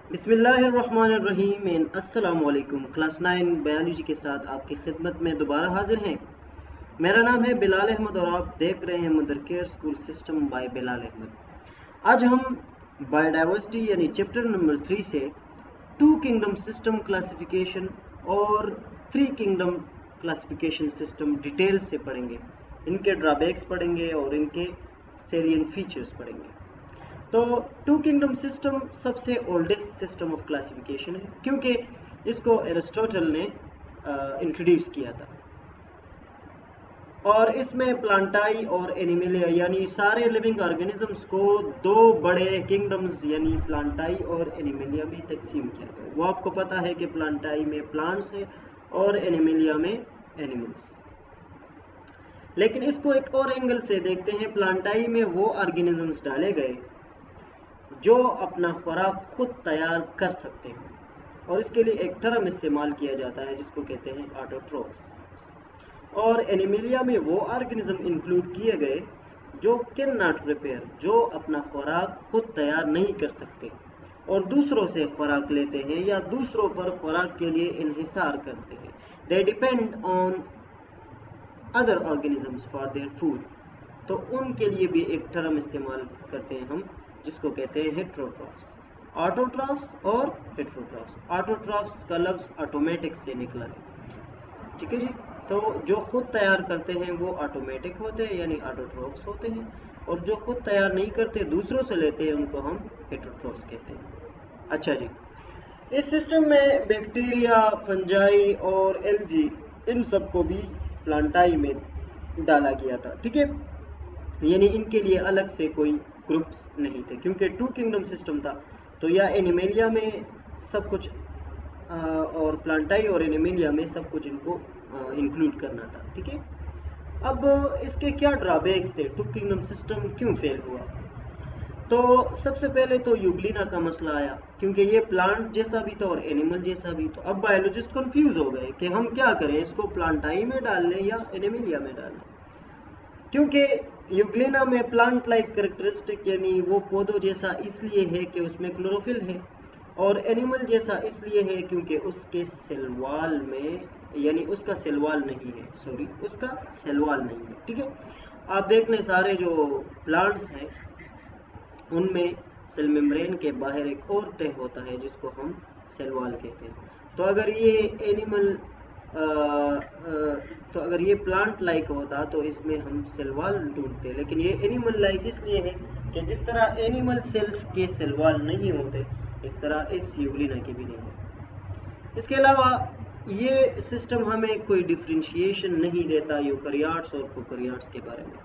बिस्मिल्लाहिर्रहमानिर्रहीम। अस्सलाम वालेकुम। क्लास 9 बायोलॉजी के साथ आपकी खिदमत में दोबारा हाजिर हैं। मेरा नाम है बिलाल अहमद और आप देख रहे हैं Mother Care School System by Bilal Ahmad. आज हम बायोडाइवर्सिटी यानी चैप्टर नंबर 3 से 2 किंगडम सिस्टम क्लासिफिकेशन और 3 किंगडम क्लासिफिकेशन सिस्टम डिटेल से पढ़ेंगे। इनके ड्रॉबैक्स पढ़ेंगे और इनके सेलिएंट फीचर्स पढ़ेंगे। तो 2 किंगडम सिस्टम सबसे ओल्डेस्ट सिस्टम ऑफ क्लासिफिकेशन है क्योंकि इसको एरिस्टोटल ने इंट्रोड्यूस किया था और इसमें प्लांटाई और एनिमलिया यानी सारे लिविंग ऑर्गेनिजम्स को 2 बड़े किंगडम्स यानी प्लांटाई और एनिमलिया में तकसीम किया गया। वो आपको पता है कि प्लांटाई में प्लांट्स है और एनिमलिया में एनिमल्स। लेकिन इसको एक और एंगल से देखते हैं। प्लांटाई में वो ऑर्गेनिजम्स डाले गए जो अपना खुराक खुद तैयार कर सकते हैं और इसके लिए एक टर्म इस्तेमाल किया जाता है जिसको कहते हैं ऑटोट्रोफ्स। और एनिमलिया में वो ऑर्गेनिज्म इंक्लूड किए गए जो कैन नॉट प्रिपेयर, जो अपना खुराक खुद तैयार नहीं कर सकते और दूसरों से खुराक लेते हैं या दूसरों पर खुराक के लिए इन्हिसार करते हैं। They depend on other organisms for their food. तो उनके लिए भी एक टर्म इस्तेमाल करते हैं हम जिसको कहते हैं हेट्रोट्रॉफ्स। ऑटोट्रॉफ्स और हेट्रोट्रॉफ्स। ऑटोट्रॉफ्स का लफ्ज़ ऑटोमेटिक से निकला है, ठीक है जी। तो जो खुद तैयार करते हैं वो ऑटोमेटिक होते हैं यानी ऑटोट्रॉफ्स होते हैं, और जो खुद तैयार नहीं करते दूसरों से लेते हैं उनको हम हेट्रोट्रॉफ्स कहते हैं। अच्छा जी, इस सिस्टम में बैक्टीरिया, फंजाई और एल्गी इन सबको भी प्लांटाई में डाला गया था, ठीक है। यानी इनके लिए अलग से कोई ग्रुप्स नहीं थे क्योंकि 2 किंगडम सिस्टम था। तो या एनिमेलिया में सब कुछ और प्लांटाई और एनिमेलिया में सब कुछ इनको इंक्लूड करना था, ठीक है। अब इसके क्या ड्रॉबैक्स थे, 2 किंगडम सिस्टम क्यों फेल हुआ? तो सबसे पहले तो यूग्लिना का मसला आया क्योंकि ये प्लांट जैसा भी था और एनिमल जैसा भी। तो अब बायोलॉजिस्ट कंफ्यूज हो गए कि हम क्या करें, इसको प्लांटाई में डाल लें या एनिमेलिया में डाल लें, क्योंकि यूग्लिना में प्लांट लाइक कैरेक्टरिस्टिक यानी वो पौधों जैसा इसलिए है कि उसमें क्लोरोफिल है, और एनिमल जैसा इसलिए है क्योंकि उसके सेल वॉल में यानी उसका सेल वॉल नहीं है, सॉरी उसका सेल वॉल नहीं है, ठीक है। आप देख लें सारे जो प्लांट्स हैं उनमें सेल मेम्ब्रेन के बाहर एक और तह होता है जिसको हम सेल वॉल कहते हैं। तो अगर ये एनिमल तो अगर ये प्लांट लाइक होता तो इसमें हम सेल वॉल ढूंढते, लेकिन ये एनिमल लाइक इसलिए है कि जिस तरह एनिमल सेल्स के सेल वॉल नहीं होते इस तरह इस यूग्लिना के भी नहीं होते। इसके अलावा ये सिस्टम हमें कोई डिफ्रेंशिएशन नहीं देता यूकैरियोट्स और प्रोकैरियोट्स के बारे में,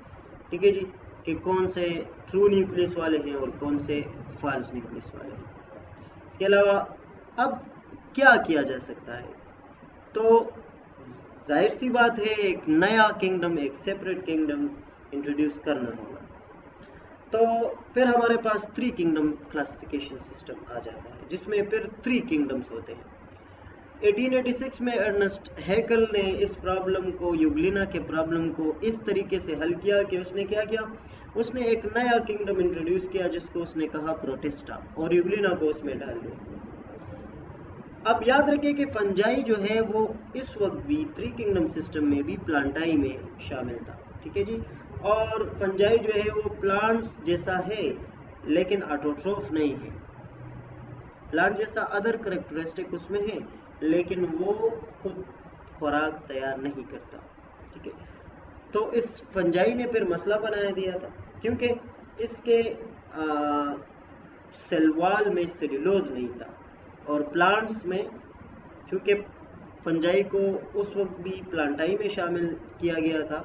ठीक है जी, कि कौन से ट्रू न्यूक्लियस वाले हैं और कौन से फॉल्स न्यूक्लियस वाले हैं। इसके अलावा अब क्या किया जा सकता है? तो जाहिर सी बात है एक नया किंगडम, एक सेपरेट किंगडम इंट्रोड्यूस करना होगा। तो फिर हमारे पास 3 किंगडम क्लासिफिकेशन सिस्टम आ जाता है जिसमें फिर 3 किंगडम्स होते हैं। 1886 में अर्नेस्ट हैकल ने इस प्रॉब्लम को, यूग्लिना के प्रॉब्लम को इस तरीके से हल किया कि उसने क्या किया, उसने एक नया किंगडम इंट्रोड्यूस किया जिसको उसने कहा प्रोटिस्टा, और यूग्लिना को उसमें डाल दिया। अब याद रखिए कि फंजाई जो है वो इस वक्त भी 3 किंगडम सिस्टम में भी प्लांटाई में शामिल था, ठीक है जी। और फंजाई जो है वो प्लांट्स जैसा है लेकिन ऑटोट्रोफ नहीं है। प्लांट जैसा अदर करेक्टरिस्टिक उसमें है लेकिन वो खुद खुराक तैयार नहीं करता, ठीक है। तो इस फंजाई ने फिर मसला बनाया दिया था क्योंकि इसके सेल वॉल में सेल्यूलोज नहीं था, और प्लांट्स में चूँकि फंजाई को उस वक्त भी प्लांटाई में शामिल किया गया था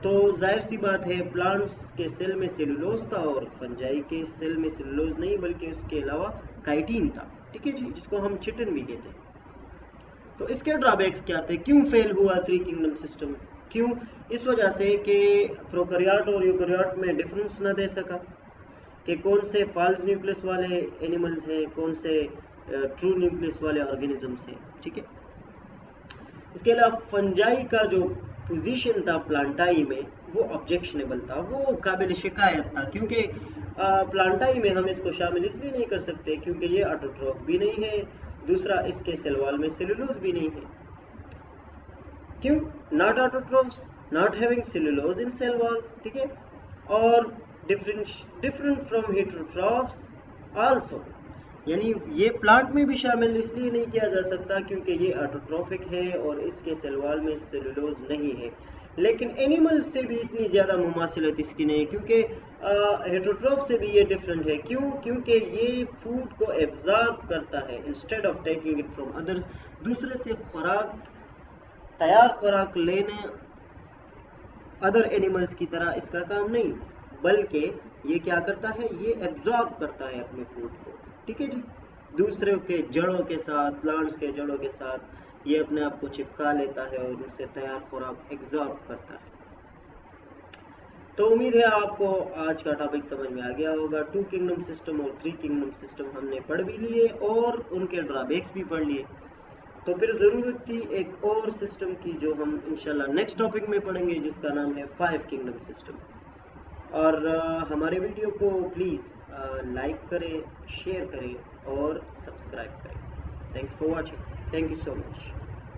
तो जाहिर सी बात है प्लांट्स के सेल में सेल्यूलोज था और फंजाई के सेल में सेल्यूलोज नहीं बल्कि उसके अलावा काइटिन था, ठीक है जी, जिसको हम चिटिन भी कहते हैं। तो इसके ड्रॉबैक्स क्या थे, क्यों फेल हुआ 3 किंगडम सिस्टम? क्यों? इस वजह से कि प्रोकैरियोट और यूकैरियोट में डिफरेंस न दे सका कि कौन से फॉल्स न्यूक्लियस वाले एनिमल्स हैं, कौन से ट्रू न्यूक्लियस वाले ऑर्गेनिजम्स हैं, ठीक है। इसके अलावा फंजाई का जो पोजीशन था प्लांटाई में वो ऑब्जेक्शनेबल था, वो काबिल शिकायत था क्योंकि प्लांटाई में हम इसको शामिल इसलिए नहीं कर सकते क्योंकि ये ऑटोट्रॉफ भी नहीं है, दूसरा इसके सेल वॉल में सेलुलोज भी नहीं है। क्यों? Not autotrophs, not having cellulose in cell wall, ठीक है, और डिफरेंट फ्रॉम हेटेरोट्रॉफ्स आल्सो, यानी ये प्लांट में भी शामिल इसलिए नहीं किया जा सकता क्योंकि ये ऑटोट्रॉफिक है और इसके सेल वॉल में सेलुलोज नहीं है। लेकिन एनिमल से भी इतनी ज़्यादा मुमासिलत इसकी नहीं, क्योंकि हेटेरोट्रॉफ से भी ये डिफरेंट है। क्यों? क्योंकि ये फूड को एब्जॉर्ब करता है instead of taking it from others, दूसरे से खुराक, तैयार खुराक लेने अदर एनिमल्स की तरह इसका काम नहीं, बल्कि ये क्या करता है, ये एब्जॉर्ब करता है अपने फूड को, ठीक है जी, दूसरे के जड़ों के साथ, प्लांट्स के जड़ों के साथ ये अपने आप को चिपका लेता है और उससे तैयार खुराक एब्जॉर्ब करता है। तो उम्मीद है आपको आज का टॉपिक समझ में आ गया होगा। 2 किंगडम सिस्टम और 3 किंगडम सिस्टम हमने पढ़ भी लिए और उनके ड्रॉबैक्स भी पढ़ लिए। तो फिर ज़रूरत थी एक और सिस्टम की जो हम इंशाल्लाह नेक्स्ट टॉपिक में पढ़ेंगे, जिसका नाम है 5 किंगडम सिस्टम। और हमारे वीडियो को प्लीज़ लाइक करें, शेयर करें और सब्सक्राइब करें। Thanks for watching. Thank you so much.